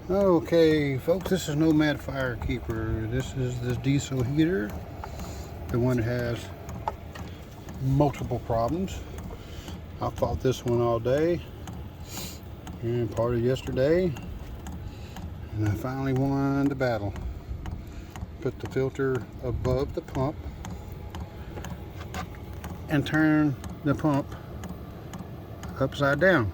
Okay, folks, this is Nomad Firekeeper. This is the diesel heater, the one that has multiple problems. I fought this one all day and part of yesterday, and I finally won the battle. Put the filter above the pump and turn the pump upside down.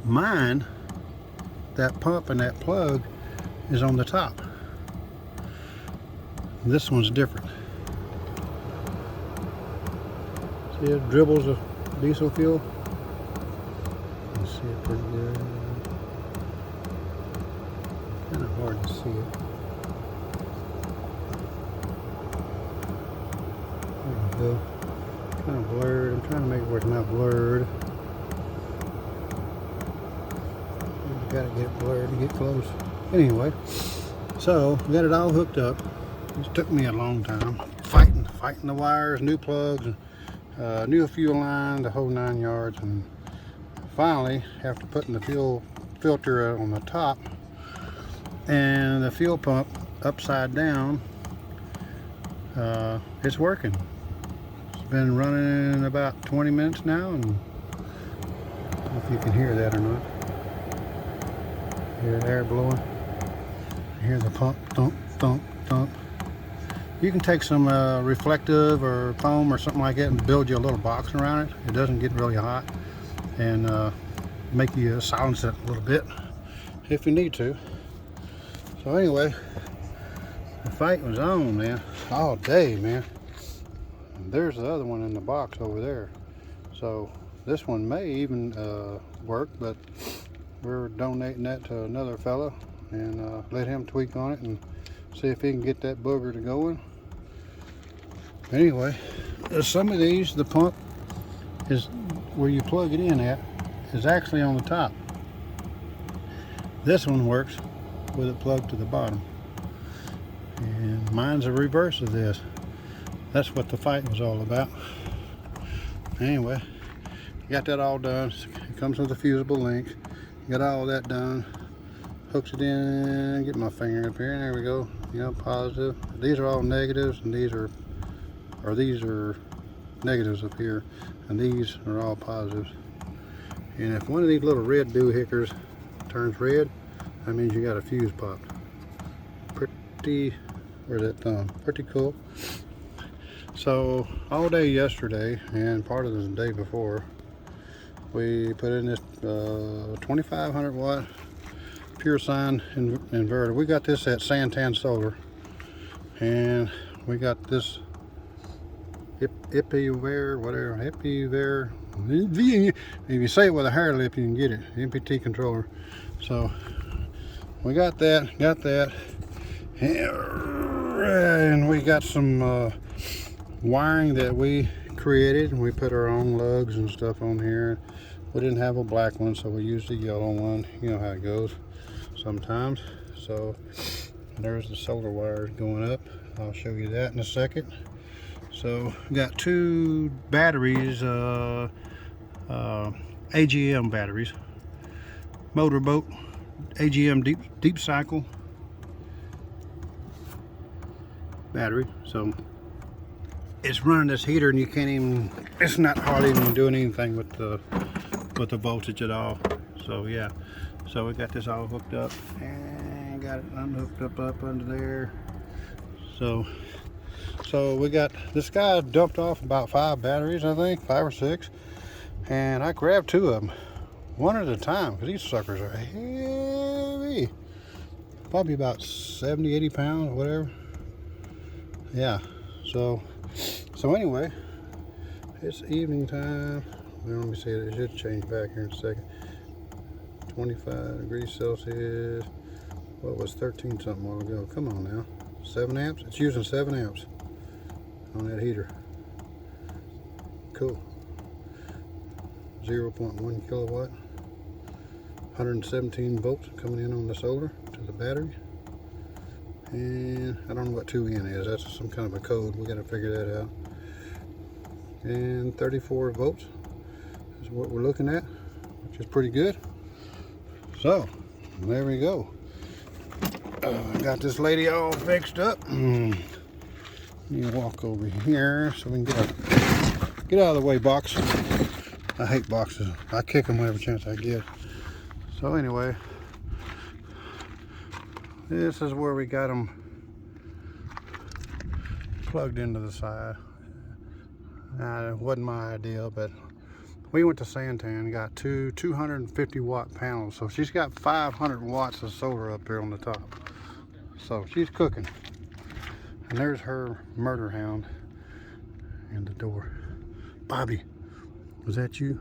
Mine, that pump and that plug is on the top. This one's different. See, it dribbles of diesel fuel. You can see it pretty good. Kind of hard to see it. There we go. Kind of blurred. I'm trying to make it where it's not blurred. Gotta get blurred to get close. Anyway, so we got it all hooked up. This took me a long time. Fighting the wires, new plugs, new fuel line, the whole 9 yards. And finally, after putting the fuel filter on the top and the fuel pump upside down, it's working. It's been running about 20 minutes now, and I don't know if you can hear that or not. Hear air blowing. Hear the pump thump, thump, thump. You can take some reflective or foam or something like that and build you a little box around it. It doesn't get really hot, and make you silence it a little bit if you need to. So anyway, the fight was on, man, all day, man. And there's the other one in the box over there. So this one may even work, but we're donating that to another fella and let him tweak on it and see if he can get that booger to going. Anyway, some of these, the pump is where you plug it in at is actually on the top. This one works with it plugged to the bottom, and mine's a reverse of this. That's what the fight was all about. Anyway, got that all done. It comes with a fusible link. Got all that done. Hooks it in. Get my finger up here. There we go. Positive. These are all negatives, and these are negatives up here, and these are all positives. And if one of these little red doohickers turns red, that means you got a fuse popped. Pretty. Where's that thumb? Pretty cool. So all day yesterday and part of the day before, we put in this 2500 watt pure sine inverter. We got this at Santan Solar, and we got this Ipiver, whatever, Ipiver. If you say it with a higher lip, you can get it. MPT controller. So we got that, and we got some wiring that we created, and we put our own lugs and stuff on here. We didn't have a black one, so we used a yellow one. You know how it goes sometimes. So there's the solar wires going up. I'll show you that in a second. So we got two batteries, AGM batteries, motorboat AGM deep cycle battery. So it's running this heater, and you can't even, it's not hardly even doing anything with the voltage at all. So yeah, so we got this all hooked up and got it unhooked up under there. So we got, this guy dumped off about 5 batteries, I think 5 or 6, and I grabbed 2 of them one at a time, because these suckers are heavy, probably about 70-80 pounds, whatever. Yeah, so anyway, it's evening time. Let me see, it should change back here in a second. 25 degrees Celsius. What was 13 something a while ago? Come on now. 7 amps? It's using 7 amps on that heater. Cool. 0.1 kilowatt. 117 volts coming in on the solar to the battery. And I don't know what 2N is. That's some kind of a code. We got to figure that out. And 34 volts is what we're looking at, which is pretty good. So there we go. Got this lady all fixed up. Let me walk over here so we can get out of the way, box. I hate boxes. I kick them whenever chance I get. So anyway, this is where we got them plugged into the side. It wasn't my idea, but we went to Santan and got two 250 watt panels. So she's got 500 watts of solar up there on the top. So she's cooking. And there's her murder hound in the door. Bobby, was that you?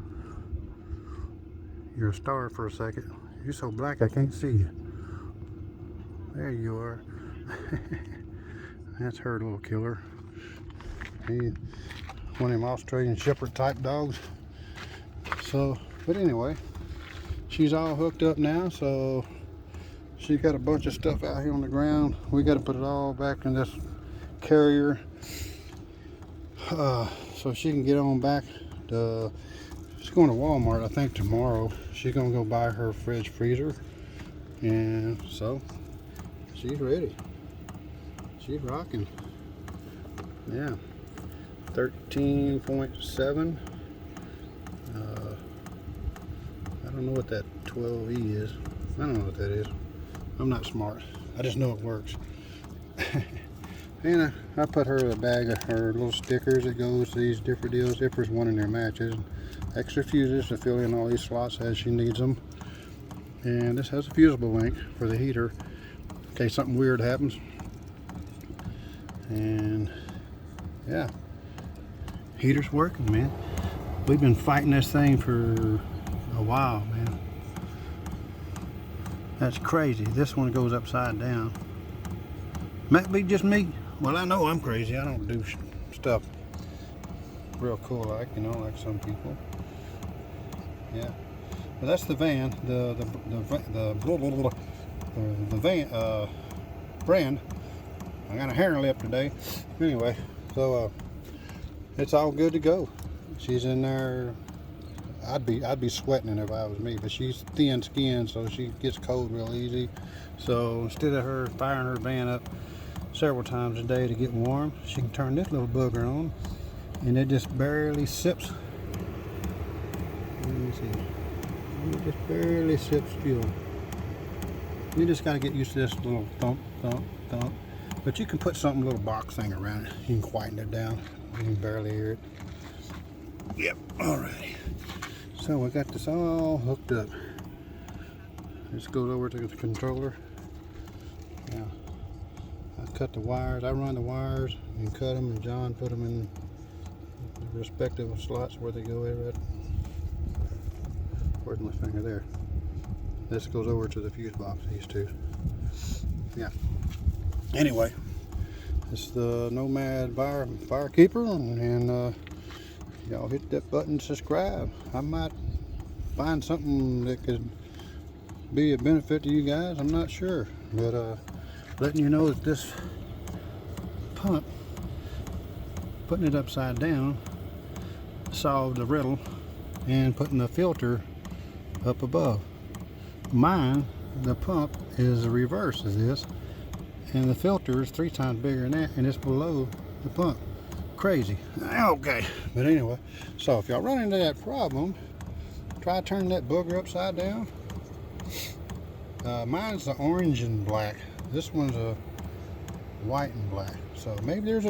You're a star for a second. You're so black I can't see you. There you are. That's her little killer. He's one of them Australian Shepherd type dogs. So, but anyway, she's all hooked up now, so she got a bunch of stuff out here on the ground. We got to put it all back in this carrier so she can get on back. She's going to Walmart, I think, tomorrow. She's going to go buy her fridge freezer, and so she's ready. She's rocking. Yeah, 13.7. I don't know what that 12E is. I don't know what that is. I'm not smart. I just know it works. And I put her a bag of her little stickers that goes to these different deals. If there's one in their matches. Extra fuses to fill in all these slots as she needs them. And this has a fusible link for the heater in case something weird happens. And yeah, heater's working, man. We've been fighting this thing for a while, man. That's crazy. This one goes upside down. Might be just me. Well, I know I'm crazy. I don't do stuff real cool like, you know, like some people. Yeah. But that's the van. The van brand. I got a hair lip today. Anyway, so it's all good to go. She's in there. I'd be sweating if I was me, but she's thin skinned, so she gets cold real easy. So instead of her firing her van up several times a day to get warm, she can turn this little bugger on, and it just barely sips. Let me see. It just barely sips fuel. You just got to get used to this little thump, thump, thump. But you can put some little box thing around it. You can quieten it down. You can barely hear it. Yep. Alrighty. So we got this all hooked up. This goes over to the controller. Now, I cut the wires. I run the wires and cut them, and John put them in the respective slots where they go at. Where's my finger there? This goes over to the fuse box, these two. Yeah. Anyway, it's the Nomad Firekeeper, and y'all hit that button to subscribe. I might find something that could be a benefit to you guys. I'm not sure, but letting you know that this pump, putting it upside down, solved the riddle, and putting the filter up above. Mine, the pump is the reverse of this, and the filter is 3 times bigger than that, and it's below the pump. Crazy. Okay, but anyway, so if y'all run into that problem, try turning that booger upside down. Mine's the orange and black. This one's a white and black. So maybe there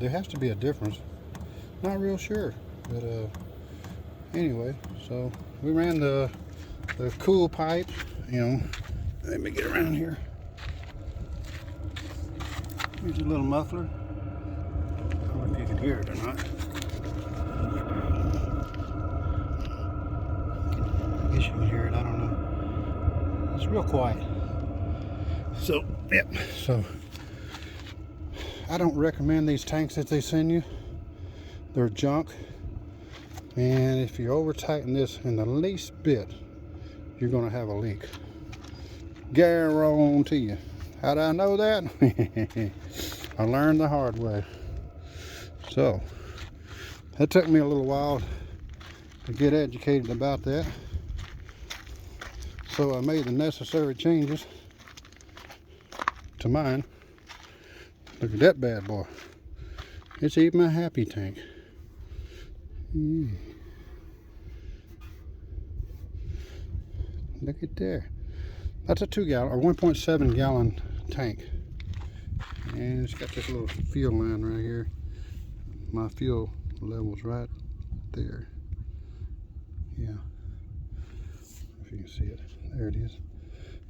has to be a difference. Not real sure, but anyway, so we ran the cool pipes. You know, let me get around here. Here's a little muffler. I don't know if you can hear it or not. I guess you can hear it, I don't know. It's real quiet. So, yep. So, I don't recommend these tanks that they send you. They're junk. And if you over tighten this in the least bit, you're going to have a leak. Guarantee you. How do I know that? I learned the hard way. So, that took me a little while to get educated about that. So I made the necessary changes to mine. Look at that bad boy. It's even a happy tank. Look at there. That's a 2 gallon or 1.7 gallon tank. And it's got this little fuel line right here. My fuel level's right there. Yeah. If you can see it. There it is.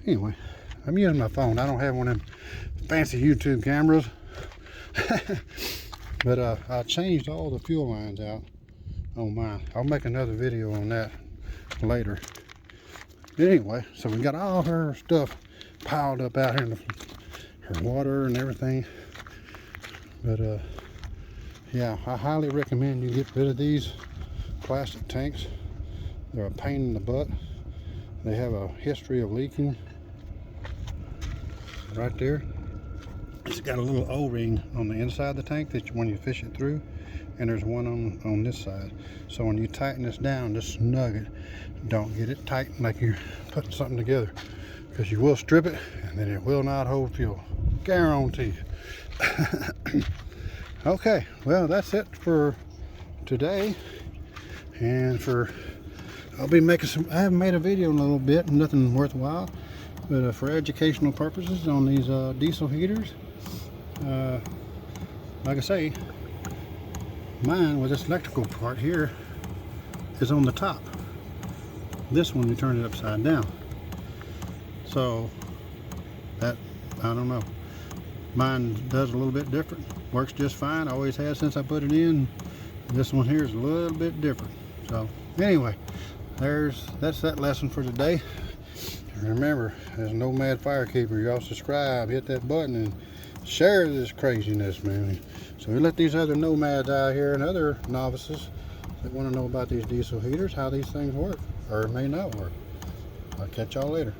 Anyway, I'm using my phone. I don't have one of them fancy YouTube cameras. But I changed all the fuel lines out on mine. I'll make another video on that later. Anyway, so we got all her stuff piled up out here in her water and everything. But yeah, I highly recommend you get rid of these plastic tanks. They're a pain in the butt. They have a history of leaking. Right there, it's got a little O-ring on the inside of the tank that when you fish it through, and there's one on this side. So when you tighten this down, just snug it. Don't get it tight like you're putting something together, because you will strip it and then it will not hold fuel. Guarantee you. Okay, well, that's it for today. And I'll be making some, I haven't made a video in a little bit, nothing worthwhile, but for educational purposes on these Deasel heaters. Like I say, mine with this electrical part here is on the top. This one, you turn it upside down. So that, I don't know. Mine does a little bit different. Works just fine. Always has since I put it in. This one here is a little bit different. So anyway, that's that lesson for today. And remember, as a Nomad Firekeeper, y'all subscribe, hit that button, and share this craziness, man. So we let these other nomads out here and other novices that want to know about these Deasel heaters, how these things work, or may not work. I'll catch y'all later.